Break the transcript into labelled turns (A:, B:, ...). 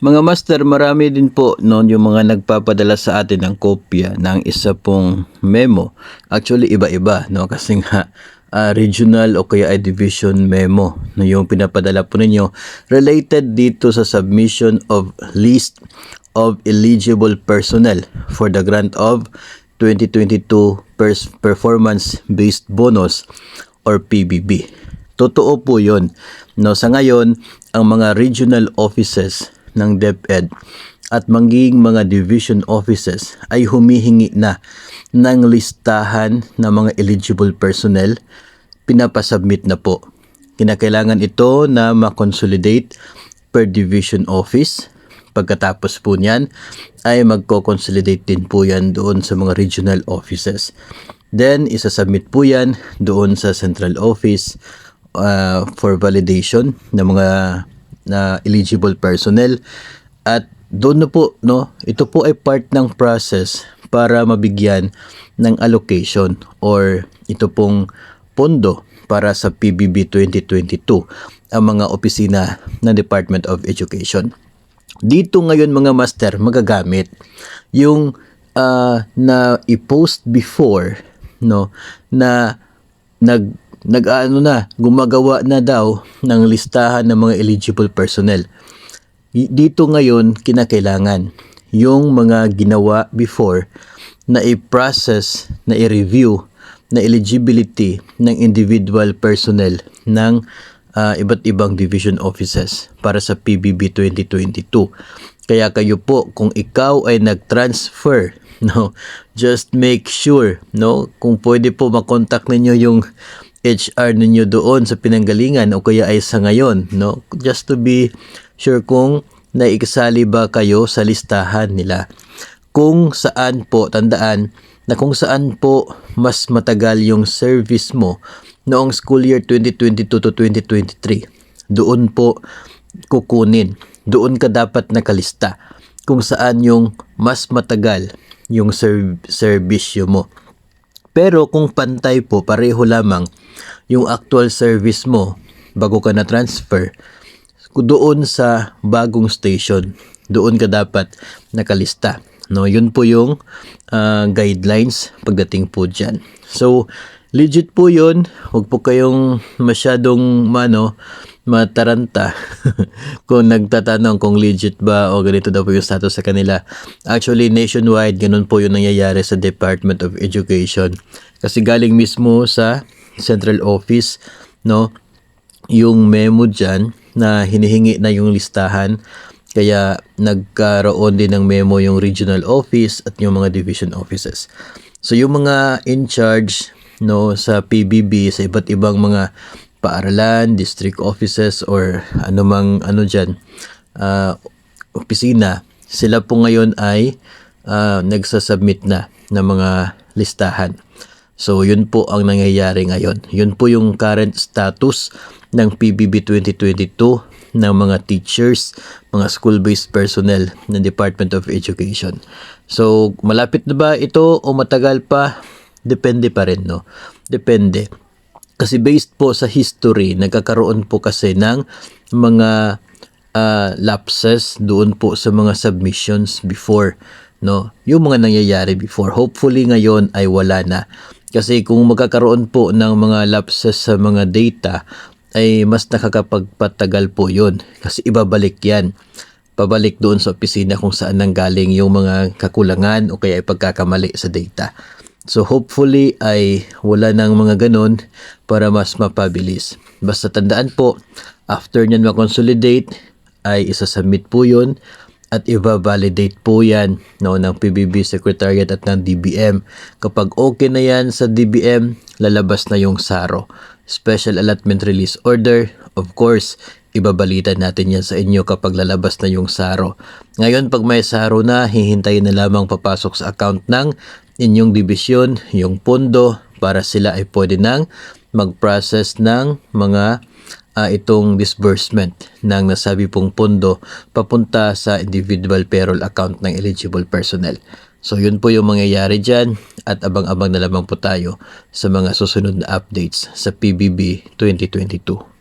A: Mga master, marami din po noon yung mga nagpapadala sa atin ng kopya ng isa pong memo. Actually, iba-iba, no? Kasi nga, regional o kaya ay division memo no, yung pinapadala po ninyo related dito sa submission of list of eligible personnel for the grant of 2022 Performance-Based Bonus or PBB. Totoo po yun. No, sa ngayon, ang mga regional offices ng DepEd at maging mga division offices ay humihingi na ng listahan ng mga eligible personnel. Pinapasubmit na po. Kinakailangan ito na makonsolidate per division office. Pagkatapos po niyan ay magko-consolidate din po yan doon sa mga regional offices. Then isasubmit po yan doon sa central office for validation ng mga eligible personnel, at doon na po, no, ito po ay part ng process para mabigyan ng allocation or ito pong pondo para sa PBB 2022 ang mga opisina ng Department of Education. Dito ngayon mga master magagamit yung na i-post before, no, na gumagawa na daw ng listahan ng mga eligible personnel. Dito ngayon kinakailangan yung mga ginawa before na i-process, na i-review na eligibility ng individual personnel ng iba't ibang division offices para sa PBB 2022. Kaya kayo po, kung ikaw ay nag-transfer, no, just make sure, no, kung pwede po makontak ninyo yung HR ninyo doon sa pinanggalingan o kaya ay sa ngayon, no, just to be sure kung naikasali ba kayo sa listahan nila. Kung saan po, tandaan na kung saan po mas matagal yung service mo noong school year 2022 to 2023, doon po kukunin. Doon ka dapat nakalista kung saan yung mas matagal yung servisyo mo. Pero kung pantay po, pareho lamang yung actual service mo bago ka na transfer, doon sa bagong station, doon ka dapat nakalista. No, yun po yung guidelines pagdating po dyan. So, legit po yun. Huwag po kayong masyadong mataranta kung nagtatanong kung legit ba o ganito daw po yung status sa kanila. Actually, nationwide, ganun po yung nangyayari sa Department of Education. Kasi galing mismo sa central office, no, yung memo dyan na hinihingi na yung listahan. Kaya nagkaroon din ng memo yung regional office at yung mga division offices. So yung mga in charge, no, sa PBB, sa iba't ibang mga paaralan, district offices or anumang dyan, opisina, sila po ngayon ay nagsasubmit na ng mga listahan. So yun po ang nangyayari ngayon. Yun po yung current status ng PBB 2022 ng mga teachers, mga school-based personnel ng Department of Education. So malapit na ba ito o matagal pa? Depende pa rin, no? Depende. Kasi based po sa history, nagkakaroon po kasi ng mga lapses doon po sa mga submissions before, no? Yung mga nangyayari before. Hopefully ngayon ay wala na. Kasi kung magkakaroon po ng mga lapses sa mga data, ay mas nakakapagpatagal po yun. Kasi ibabalik yan. Pabalik doon sa opisina kung saan nanggaling yung mga kakulangan o kaya pagkakamali sa data. So hopefully ay wala nang mga ganun para mas mapabilis. Basta tandaan po, after nyan makonsolidate ay isasubmit po yun at i-validate po yan, no, ng PBB Secretariat at ng DBM. Kapag okay na yan sa DBM, lalabas na yung SARO, Special Allotment Release Order. Of course, ibabalita natin yan sa inyo kapag lalabas na yung SARO. Ngayon, pag may SARO na, hihintayin na lamang papasok sa account ng inyong division yung pondo para sila ay pwede nang mag-process ng mga itong disbursement ng nasabi pong pondo papunta sa individual payroll account ng eligible personnel. So yun po yung mangyayari dyan at abang-abang na lamang po tayo sa mga susunod na updates sa PBB 2022.